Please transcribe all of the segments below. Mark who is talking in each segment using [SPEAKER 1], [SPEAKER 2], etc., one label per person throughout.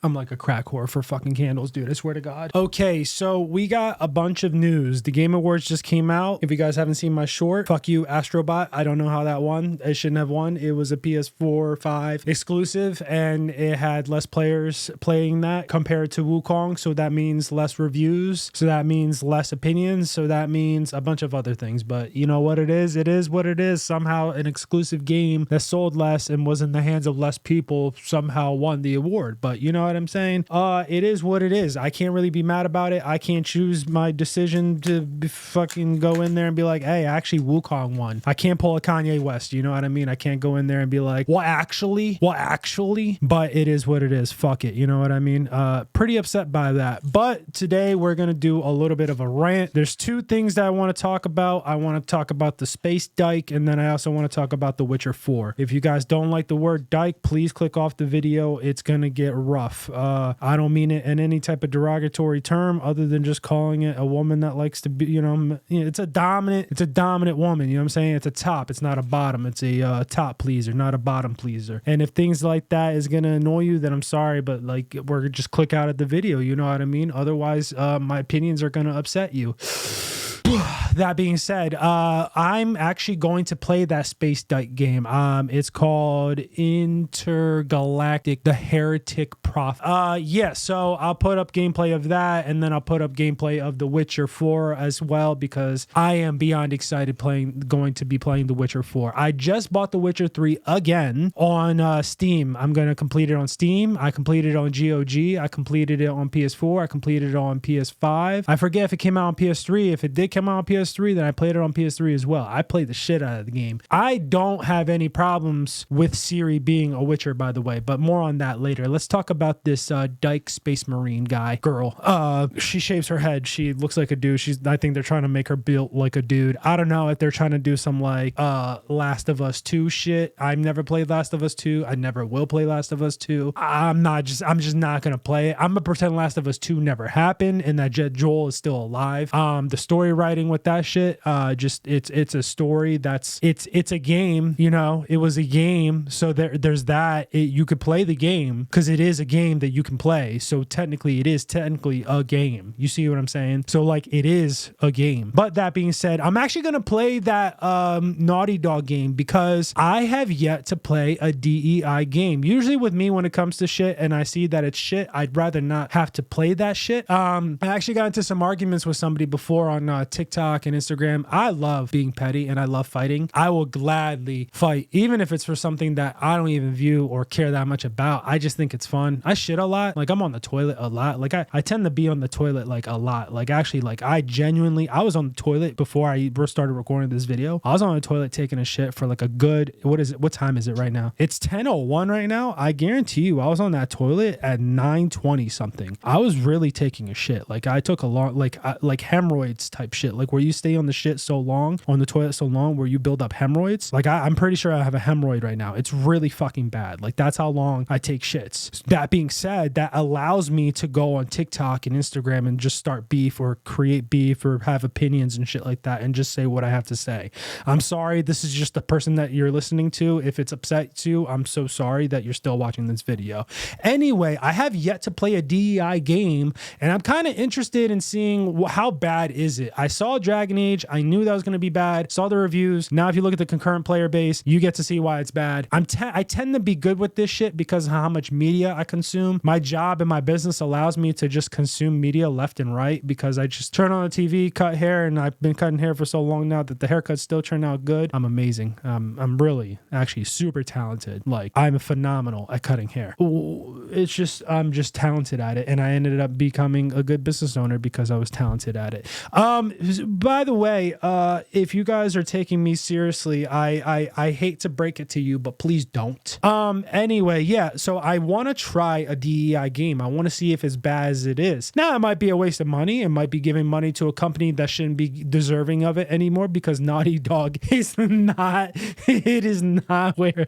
[SPEAKER 1] I'm like a crack whore for fucking candles, dude. I swear to God. Okay, so we got a bunch of news. The Game Awards just came out. If you guys haven't seen my short, fuck you, Astrobot. I don't know how that won. It shouldn't have won. It was a PS4 5 exclusive, and it had less players playing that compared to Wukong. So that means less reviews. So that means less opinions. So that means a bunch of other things. But you know what it is? It is what it is. Somehow an exclusive game that sold less and was in the hands of less people somehow won the award. But you know what I'm saying? It is what it is. I can't really be mad about it. I can't choose my decision to fucking go in there and be like, hey, actually Wukong won. I can't pull a Kanye West. You know what I mean? I can't go in there and be like, well, actually, but it is what it is. Fuck it. You know what I mean? Pretty upset by that. But today we're going to do a little bit of a rant. There's two things that I want to talk about. I want to talk about the space dyke, and then I also want to talk about The Witcher 4. If you guys don't like the word dyke, please click off the video. It's going to get rough. I don't mean it in any type of derogatory term other than just calling it a woman that likes to be, you know, it's a dominant woman. You know what I'm saying? It's a top. It's not a bottom. It's a top pleaser, not a bottom pleaser. And if things like that is going to annoy you, then I'm sorry, but like, we're just click out of the video. You know what I mean? Otherwise, my opinions are going to upset you. That being said, I'm actually going to play that space dyke game. It's called Intergalactic, the Heretic Prophet. Yeah, so I'll put up gameplay of that, and then I'll put up gameplay of The Witcher 4 as well, because I am beyond excited going to be playing The Witcher 4. I just bought The Witcher 3 again on Steam. I'm going to complete it on Steam. I completed it on GOG. I completed it on PS4. I completed it on PS5. I forget if it came out on PS3. If it did come out on PS3, then I played it on PS3 as well. I played the shit out of the game. I don't have any problems with Ciri being a Witcher, by the way, but more on that later. Let's talk about this dyke space marine girl. She shaves her head. She looks like a dude. I think they're trying to make her built like a dude. I don't know if they're trying to do some like Last of Us 2 shit. I've never played Last of Us 2. I never will play Last of Us 2. I'm just not gonna play it. I'm gonna pretend Last of Us 2 never happened and that Joel is still alive. The story writing with that shit, it's a story that's it's a game, you know. It was a game, so there's that. You could play the game because it is a game that you can play, so technically it is technically a game. You see what I'm saying? So like, it is a game. But that being said, I'm actually gonna play that Naughty Dog game because I have yet to play a DEI game. Usually with me, when it comes to shit and I see that it's shit, I'd rather not have to play that shit. I actually got into some arguments with somebody before on TikTok and Instagram. I love being petty and I love fighting. I will gladly fight, even if it's for something that I don't even view or care that much about. I just think it's fun. I shit a lot. Like, I'm on the toilet a lot. Like, I tend to be on the toilet like a lot. Like, actually, like, I was on the toilet before I first started recording this video. I was on the toilet taking a shit for like a good, what time is it right now? It's 10:01 right now. I guarantee you I was on that toilet at 9:20 something. I was really taking a shit. Like, I took a long, like hemorrhoids type shit, like where you stay on the shit so long, on the toilet so long, where you build up hemorrhoids. Like, I'm pretty sure I have a hemorrhoid right now. It's really fucking bad. Like, that's how long I take shits. That being said, that allows me to go on TikTok and Instagram and just start beef or create beef or have opinions and shit like that and just say what I have to say. I'm sorry, this is just the person that you're listening to. If it's upset you, I'm so sorry that you're still watching this video. Anyway, I have yet to play a DEI game, and I'm kind of interested in seeing how bad is it. I saw Dragon Age. I knew that was going to be bad. Saw the reviews. Now, if you look at the concurrent player base, you get to see why it's bad. I tend to be good with this shit because of how much media I consume. My job and my business allows me to just consume media left and right because I just turn on the TV, cut hair, and I've been cutting hair for so long now that the haircuts still turn out good. I'm amazing. I'm really actually super talented. Like, I'm phenomenal at cutting hair. It's just, I'm just talented at it, and I ended up becoming a good business owner because I was talented at it. By the way, if you guys are taking me seriously, I hate to break it to you, but please don't. Anyway, yeah, so I want to try a DEI game. I want to see if it's bad as it is. Now, it might be a waste of money. It might be giving money to a company that shouldn't be deserving of it anymore because Naughty Dog is not, it is not where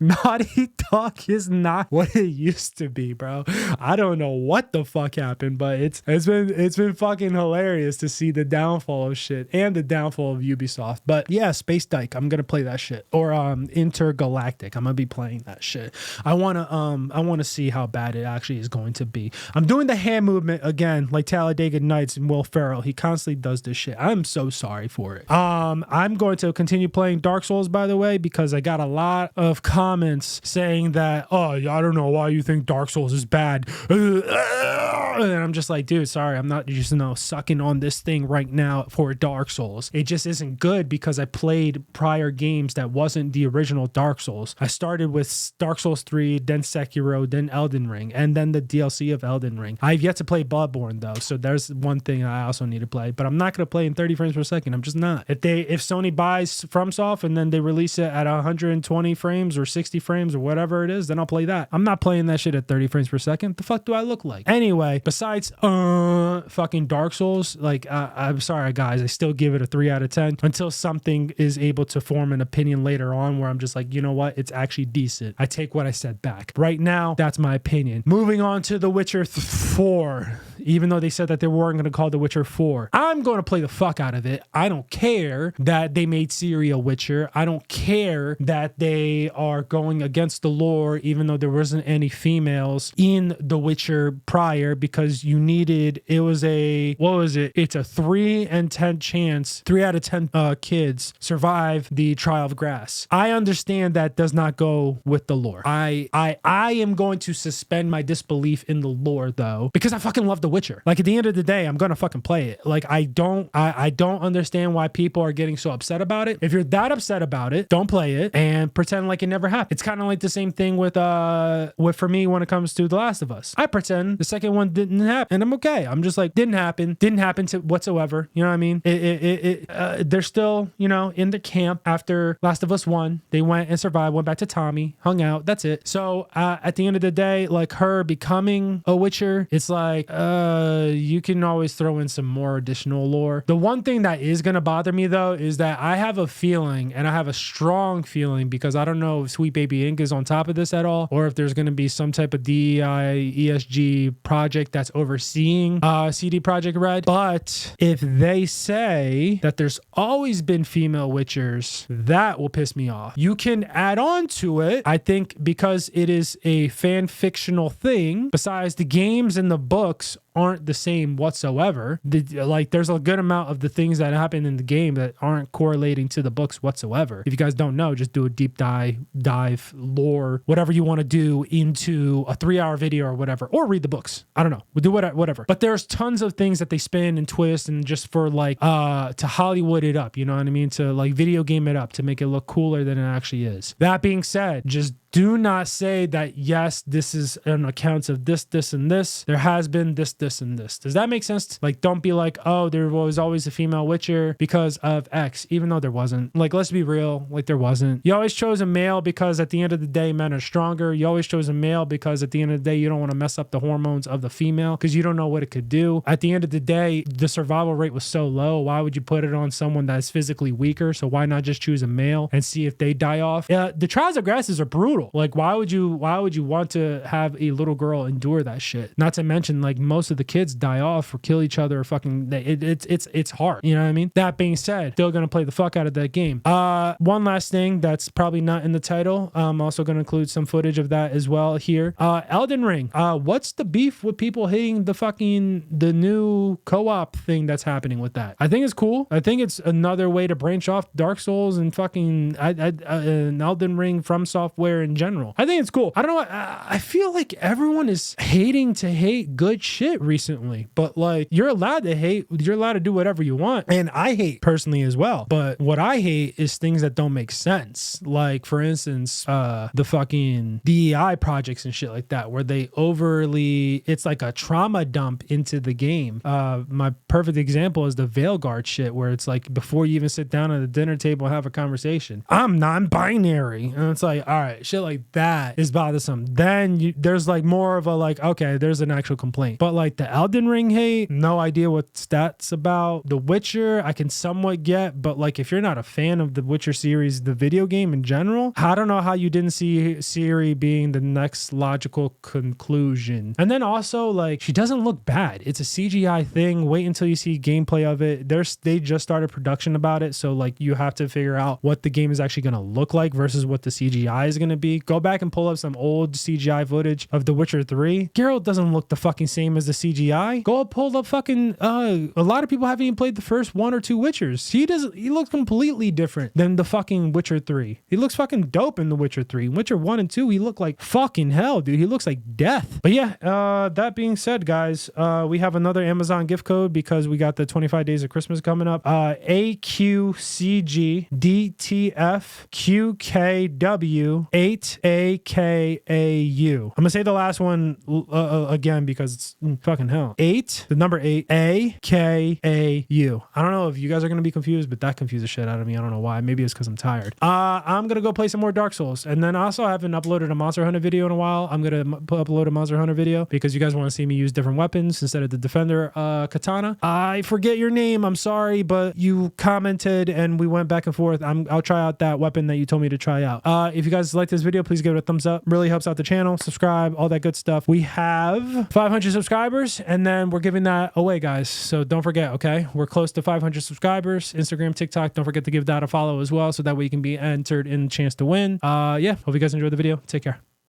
[SPEAKER 1] Naughty Dog is not what it used to be, bro. I don't know what the fuck happened, but it's been fucking hilarious to see the downfall of shit and the downfall of Ubisoft. But yeah, Space Dyke, I'm gonna play that shit. Or Intergalactic, I'm gonna be playing that shit. I wanna see how bad it actually is going to be. I'm doing the hand movement again, like Talladega Nights and Will Ferrell. He constantly does this shit. I'm so sorry for it. I'm going to continue playing Dark Souls, by the way, because I got a lot of comments saying that, oh, I don't know why you think Dark Souls is bad. And I'm just like, dude, sorry, I'm not just sucking on this thing right now for Dark Souls. It just isn't good because I played prior games that wasn't the original Dark Souls. I started with Dark Souls 3, then Sekiro, then Elden Ring, and then the DLC of Elden Ring. I've yet to play Bloodborne though, so there's one thing I also need to play, but I'm not going to play in 30 frames per second. I'm just not. If Sony buys FromSoft and then they release it at 120 frames or 60 frames or whatever it is, then I'll play that. I'm not playing that shit at 30 frames per second. The fuck do I look like? Anyway, besides fucking Dark Souls, like I'm sorry guys, I still give it a 3 out of 10 until something is able to form an opinion later on where I'm just like, you know what, it's actually decent. I take what I said back. Right now, that's my opinion. Moving on to The Witcher 4. Even though they said that they weren't going to call The Witcher 4, I'm going to play the fuck out of it. I don't care that they made Ciri a Witcher. I don't care that they are going against the lore, even though there wasn't any females in The Witcher prior, because you needed, it was a, what was it? It's a 3 in 10 chance, 3 out of 10 kids survive the Trial of Grass. I understand that does not go with the lore. I am going to suspend my disbelief in the lore though, because I fucking love The Witcher. Like at the end of the day, I'm gonna fucking play it. Like I don't understand why people are getting so upset about it. If you're that upset about it, don't play it and pretend like it never happened. It's kind of like the same thing with for me when it comes to The Last of Us. I pretend the second one didn't happen and I'm okay. I'm just like, didn't happen to whatsoever. You know what I mean? They're still, in the camp after Last of Us 1. They went and survived, went back to Tommy, hung out. That's it. So at the end of the day, like her becoming a Witcher, it's like, you can always throw in some more additional lore. The one thing that is going to bother me though is that I have a feeling, and I have a strong feeling, because I don't know if Sweet Baby Inc is on top of this at all, or if there's going to be some type of DEI ESG project that's overseeing CD Projekt Red. But if they say that there's always been female Witchers, that will piss me off. You can add on to it, I think, because it is a fan fictional thing. Besides, the games and the books aren't the same whatsoever. There's a good amount of the things that happen in the game that aren't correlating to the books whatsoever. If you guys don't know, just do a deep dive lore, whatever you want to do, into a 3-hour video or whatever, or read the books. I don't know. We'll do whatever. But there's tons of things that they spin and twist and just for to Hollywood it up, you know what I mean? To like video game it up to make it look cooler than it actually is. That being said, just do not say that, yes, this is an account of this, and this. There has been this, and this. Does that make sense? Like, don't be like, oh, there was always a female Witcher because of X, even though there wasn't. Like, let's be real. Like, there wasn't. You always chose a male because at the end of the day, men are stronger. You always chose a male because at the end of the day, you don't want to mess up the hormones of the female because you don't know what it could do. At the end of the day, the survival rate was so low. Why would you put it on someone that's physically weaker? So why not just choose a male and see if they die off? The Trials of Grasses are brutal. Like, why would you want to have a little girl endure that shit? Not to mention, like, most of the kids die off or kill each other or fucking, it's hard. You know what I mean? That being said, still gonna play the fuck out of that game. One last thing that's probably not in the title. I'm also gonna include some footage of that as well here. Elden Ring. What's the beef with people hating the new co-op thing that's happening with that? I think it's cool. I think it's another way to branch off Dark Souls and fucking Elden Ring from software in general. I think it's cool. I don't know. I feel like everyone is hating to hate good shit recently, but like, you're allowed to hate. You're allowed to do whatever you want. And I hate personally as well. But what I hate is things that don't make sense. Like, for instance, the fucking DEI projects and shit like that, where they it's like a trauma dump into the game. My perfect example is the Veilguard shit, where it's like, before you even sit down at the dinner table and have a conversation, I'm non-binary. And it's like, all right, shit shit like that is bothersome, then there's like more of a like, okay, there's an actual complaint. But like the Elden Ring hate, no idea what that's about. The Witcher, I can somewhat get, but like if you're not a fan of the Witcher series, the video game in general, I don't know how you didn't see Ciri being the next logical conclusion. And then also like she doesn't look bad. It's a CGI thing. Wait until you see gameplay of it. They just started production about it, so like you have to figure out what the game is actually going to look like versus what the CGI is going to be. Go back and pull up some old CGI footage of The Witcher 3. Geralt doesn't look the fucking same as the CGI. Go pull up fucking a lot of people haven't even played the first 1 or 2 Witchers. He looks completely different than the fucking Witcher 3. He looks fucking dope in The Witcher 3. In Witcher 1 and 2, he looked like fucking hell, dude. He looks like death. But yeah, that being said, guys, we have another Amazon gift code because we got the 25 days of Christmas coming up. AQCGDTFQKW8AKAU. I'm gonna say the last one again because it's fucking hell. 8, the number 8, AKAU. I don't know if you guys are gonna be confused, but that confused the shit out of me. I don't know why. Maybe it's because I'm tired. I'm gonna go play some more Dark Souls, and then also I haven't uploaded a Monster Hunter video in a while. I'm gonna upload a Monster Hunter video because you guys want to see me use different weapons instead of the Defender katana. I forget your name. I'm sorry, but you commented and we went back and forth. I'll try out that weapon that you told me to try out. If you guys like this video, please give it a thumbs up. Really helps out the channel. Subscribe, all that good stuff. We have 500 subscribers, and then we're giving that away, guys. So don't forget, okay? We're close to 500 subscribers. Instagram, TikTok. Don't forget to give that a follow as well, so that way you can be entered in the chance to win. Yeah. Hope you guys enjoyed the video. Take care.